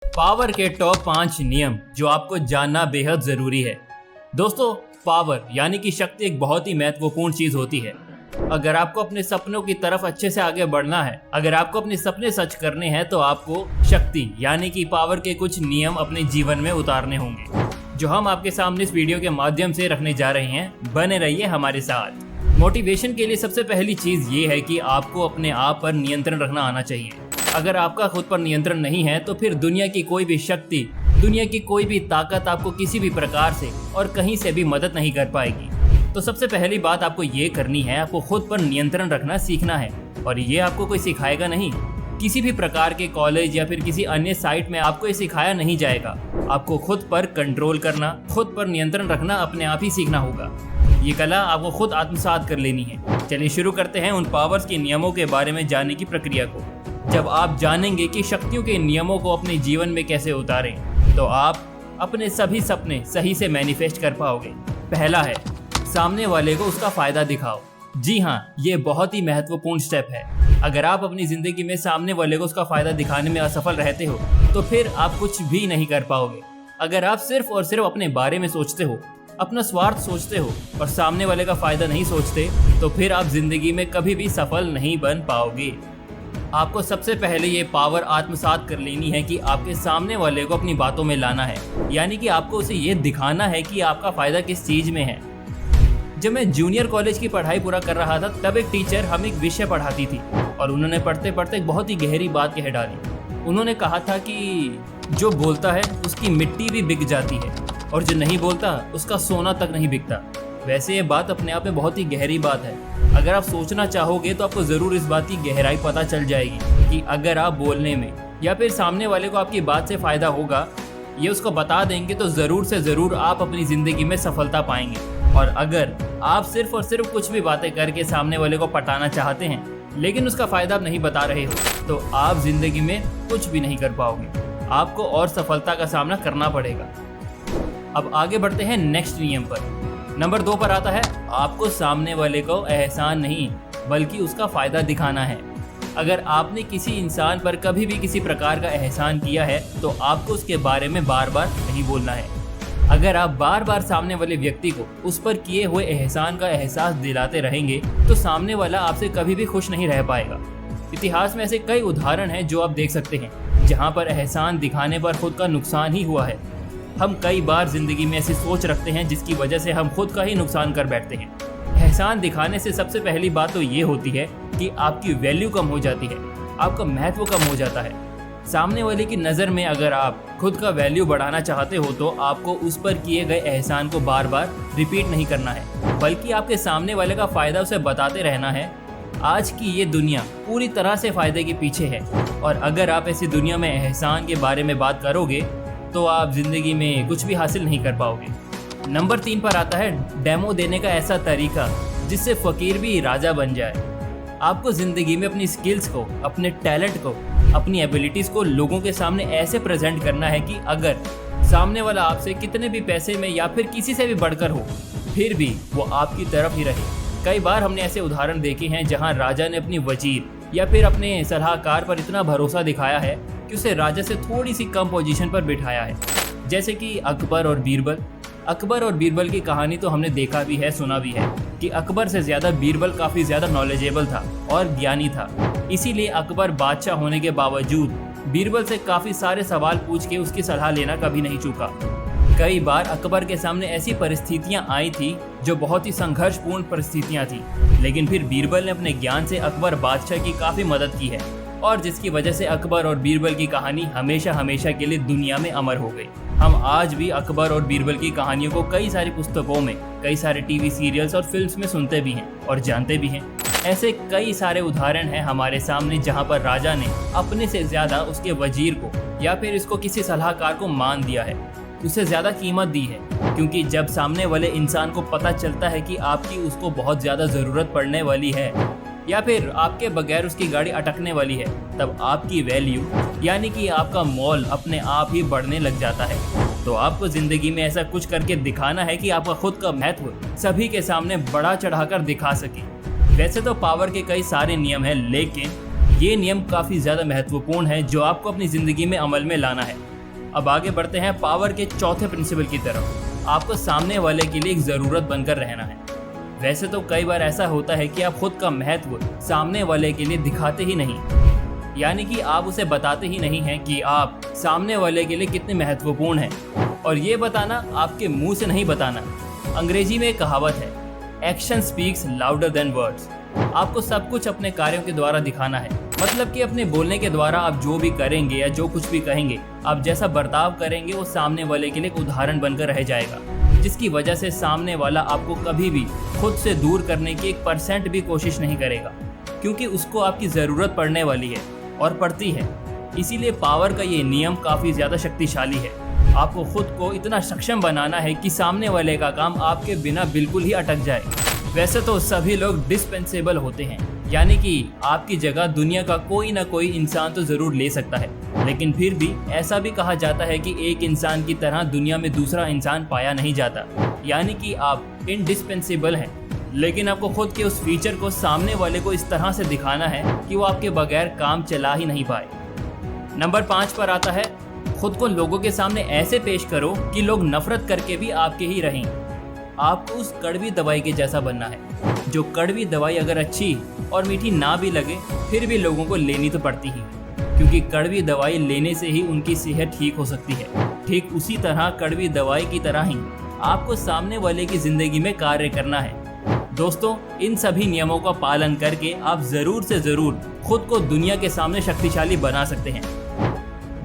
Power के top 5 नियम जो आपको जानना बेहद जरूरी है। दोस्तों, पावर यानी कि शक्ति एक बहुत ही महत्वपूर्ण चीज होती है। अगर आपको अपने सपनों की तरफ अच्छे से आगे बढ़ना है, अगर आपको अपने सपने सच करने हैं, तो आपको शक्ति यानी कि पावर के कुछ नियम अपने जीवन में उतारने होंगे, जो हम आपके सामने इस वीडियो के माध्यम से रखने जा रहे हैं। बने रहिए हमारे साथ। मोटिवेशन के लिए सबसे पहली चीज ये है कि आपको अपने आप पर नियंत्रण रखना आना चाहिए। अगर आपका खुद पर नियंत्रण नहीं है तो फिर दुनिया की कोई भी शक्ति, दुनिया की कोई भी ताकत आपको किसी भी प्रकार से और कहीं से भी मदद नहीं कर पाएगी। तो सबसे पहली बात आपको ये करनी है, आपको खुद पर नियंत्रण रखना सीखना है। और ये आपको कोई सिखाएगा नहीं, किसी भी प्रकार के कॉलेज या फिर किसी अन्य साइट में आपको ये सिखाया नहीं जाएगा। आपको खुद पर कंट्रोल करना, खुद पर नियंत्रण रखना अपने आप ही सीखना होगा। ये कला आपको खुद आत्मसात कर लेनी है। चलिए शुरू करते हैं उन पावर्स के नियमों के बारे में जानने की प्रक्रिया को। जब आप जानेंगे कि शक्तियों के नियमों को अपने जीवन में कैसे उतारें, तो आप अपने सभी सपने सही से मैनिफेस्ट कर पाओगे। पहला है, सामने वाले को उसका फायदा दिखाओ। जी हाँ, ये बहुत ही महत्वपूर्ण स्टेप है। अगर आप अपनी जिंदगी में सामने वाले को उसका फायदा दिखाने में असफल रहते हो तो फिर आप कुछ भी नहीं कर पाओगे। अगर आप सिर्फ और सिर्फ अपने बारे में सोचते हो, अपना स्वार्थ सोचते हो और सामने वाले का फायदा नहीं सोचते, तो फिर आप जिंदगी में कभी भी सफल नहीं बन पाओगे। आपको सबसे पहले ये पावर आत्मसात कर लेनी है कि आपके सामने वाले को अपनी बातों में लाना है, यानी कि आपको उसे ये दिखाना है कि आपका फायदा किस चीज में है। जब मैं जूनियर कॉलेज की पढ़ाई पूरा कर रहा था, तब एक टीचर हमें एक विषय पढ़ाती थी और उन्होंने पढ़ते पढ़ते एक बहुत ही गहरी बात कह डाली। उन्होंने कहा था कि जो बोलता है उसकी मिट्टी भी बिक जाती है और जो नहीं बोलता उसका सोना तक नहीं बिकता। वैसे ये बात अपने आप में बहुत ही गहरी बात है। अगर आप सोचना चाहोगे तो आपको ज़रूर इस बात की गहराई पता चल जाएगी कि अगर आप बोलने में या फिर सामने वाले को आपकी बात से फ़ायदा होगा, ये उसको बता देंगे, तो ज़रूर से ज़रूर आप अपनी ज़िंदगी में सफलता पाएंगे। और अगर आप सिर्फ और सिर्फ कुछ भी बातें करके सामने वाले को पटाना चाहते हैं, लेकिन उसका फ़ायदा आप नहीं बता रहे हो, तो आप ज़िंदगी में कुछ भी नहीं कर पाओगे। आपको और सफलता का सामना करना पड़ेगा। अब आगे बढ़ते हैं नेक्स्ट नियम पर। नंबर 2 पर आता है, आपको सामने वाले को एहसान नहीं बल्कि उसका फ़ायदा दिखाना है। अगर आपने किसी इंसान पर कभी भी किसी प्रकार का एहसान किया है, तो आपको उसके बारे में बार बार नहीं बोलना है। अगर आप बार बार सामने वाले व्यक्ति को उस पर किए हुए एहसान का एहसास दिलाते रहेंगे, तो सामने वाला आपसे कभी भी खुश नहीं रह पाएगा। इतिहास में ऐसे कई उदाहरण हैं जो आप देख सकते हैं, जहाँ पर एहसान दिखाने पर खुद का नुकसान ही हुआ है। हम कई बार जिंदगी में ऐसी सोच रखते हैं जिसकी वजह से हम खुद का ही नुकसान कर बैठते हैं। एहसान दिखाने से सबसे पहली बात तो ये होती है कि आपकी वैल्यू कम हो जाती है, आपका महत्व कम हो जाता है। सामने वाले की नज़र में अगर आप खुद का वैल्यू बढ़ाना चाहते हो, तो आपको उस पर किए गए एहसान को बार बार रिपीट नहीं करना है, बल्कि आपके सामने वाले का फ़ायदा उसे बताते रहना है। आज की ये दुनिया पूरी तरह से फ़ायदे के पीछे है, और अगर आप ऐसी दुनिया में एहसान के बारे में बात करोगे तो आप ज़िंदगी में कुछ भी हासिल नहीं कर पाओगे। नंबर 3 पर आता है, डेमो देने का ऐसा तरीका जिससे फ़कीर भी राजा बन जाए। आपको ज़िंदगी में अपनी स्किल्स को, अपने टैलेंट को, अपनी एबिलिटीज़ को लोगों के सामने ऐसे प्रेजेंट करना है कि अगर सामने वाला आपसे कितने भी पैसे में या फिर किसी से भी बढ़कर हो, फिर भी वो आपकी तरफ ही रहे। कई बार हमने ऐसे उदाहरण देखे हैं जहाँ राजा ने अपनी वजीर या फिर अपने सलाहकार पर इतना भरोसा दिखाया है कि उसे राजा से थोड़ी सी कम पोजीशन पर बिठाया है। जैसे कि अकबर और बीरबल। अकबर और बीरबल की कहानी तो हमने देखा भी है, सुना भी है कि अकबर से ज़्यादा बीरबल काफ़ी ज़्यादा नॉलेजेबल था और ज्ञानी था। इसीलिए अकबर बादशाह होने के बावजूद बीरबल से काफ़ी सारे सवाल पूछ के उसकी सलाह लेना कभी नहीं चूका। कई बार अकबर के सामने ऐसी परिस्थितियां आई थी जो बहुत ही संघर्षपूर्ण परिस्थितियां थी, लेकिन फिर बीरबल ने अपने ज्ञान से अकबर बादशाह की काफ़ी मदद की है, और जिसकी वजह से अकबर और बीरबल की कहानी हमेशा हमेशा के लिए दुनिया में अमर हो गई। हम आज भी अकबर और बीरबल की कहानियों को कई सारी पुस्तकों में, कई सारे टीवी सीरियल्स और फिल्म्स में सुनते भी हैं और जानते भी हैं। ऐसे कई सारे उदाहरण हैं हमारे सामने जहां पर राजा ने अपने से ज़्यादा उसके वजीर को या फिर इसको किसी सलाहकार को मान दिया है, उसे ज़्यादा कीमत दी है। क्योंकि जब सामने वाले इंसान को पता चलता है कि आपकी उसको बहुत ज़्यादा ज़रूरत पड़ने वाली है या फिर आपके बगैर उसकी गाड़ी अटकने वाली है, तब आपकी वैल्यू यानी कि आपका मोल अपने आप ही बढ़ने लग जाता है। तो आपको ज़िंदगी में ऐसा कुछ करके दिखाना है कि आपका खुद का महत्व सभी के सामने बढ़ा चढ़ाकर दिखा सके। वैसे तो पावर के कई सारे नियम हैं, लेकिन ये नियम काफ़ी ज़्यादा महत्वपूर्ण है जो आपको अपनी ज़िंदगी में अमल में लाना है। अब आगे बढ़ते हैं पावर के चौथे प्रिंसिपल की तरफ। आपको सामने वाले के लिए एक ज़रूरत बनकर रहना है। वैसे तो कई बार ऐसा होता है कि आप खुद का महत्व सामने वाले के लिए दिखाते ही नहीं, यानी कि आप उसे बताते ही नहीं हैं कि आप सामने वाले के लिए कितने महत्वपूर्ण हैं। और ये बताना आपके मुंह से नहीं बताना। अंग्रेजी में एक कहावत है, action speaks louder than words. आपको सब कुछ अपने कार्यों के द्वारा दिखाना है। मतलब कि अपने बोलने के द्वारा आप जो भी करेंगे या जो कुछ भी कहेंगे, आप जैसा बर्ताव करेंगे वो सामने वाले के लिए एक उदाहरण बनकर रह जाएगा, जिसकी वजह से सामने वाला आपको कभी भी खुद से दूर करने की 1% भी कोशिश नहीं करेगा, क्योंकि उसको आपकी ज़रूरत पड़ने वाली है और पड़ती है। इसीलिए पावर का ये नियम काफ़ी ज़्यादा शक्तिशाली है। आपको खुद को इतना सक्षम बनाना है कि सामने वाले का काम आपके बिना बिल्कुल ही अटक जाए। वैसे तो सभी लोग डिस्पेंसेबल होते हैं, यानी कि आपकी जगह दुनिया का कोई ना कोई इंसान तो ज़रूर ले सकता है, लेकिन फिर भी ऐसा भी कहा जाता है कि एक इंसान की तरह दुनिया में दूसरा इंसान पाया नहीं जाता, यानी कि आप इनडिस्पेंसेबल हैं। लेकिन आपको खुद के उस फीचर को सामने वाले को इस तरह से दिखाना है कि वो आपके बगैर काम चला ही नहीं पाए। नंबर 5 पर आता है, खुद को लोगों के सामने ऐसे पेश करो कि लोग नफरत करके भी आपके ही रहें। आपको उस कड़वी दवाई के जैसा बनना है, जो कड़वी दवाई अगर अच्छी और मीठी ना भी लगे फिर भी लोगों को लेनी तो पड़ती ही, क्योंकि कड़वी दवाई लेने से ही उनकी सेहत ठीक हो सकती है। ठीक उसी तरह कड़वी दवाई की तरह ही आपको सामने वाले की जिंदगी में कार्य करना है। दोस्तों, इन सभी नियमों का पालन करके आप ज़रूर से ज़रूर खुद को दुनिया के सामने शक्तिशाली बना सकते हैं।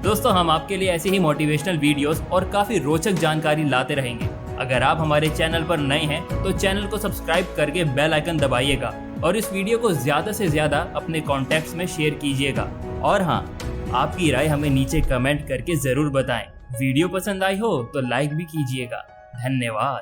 दोस्तों, हम आपके लिए ऐसी ही मोटिवेशनल वीडियोस और काफ़ी रोचक जानकारी लाते रहेंगे। अगर आप हमारे चैनल पर नए हैं तो चैनल को सब्सक्राइब करके बेल आइकन दबाइएगा और इस वीडियो को ज़्यादा से ज़्यादा अपने कॉन्टैक्ट्स में शेयर कीजिएगा। और हाँ, आपकी राय हमें नीचे कमेंट करके ज़रूर बताएं। वीडियो पसंद आई हो तो लाइक भी कीजिएगा। धन्यवाद।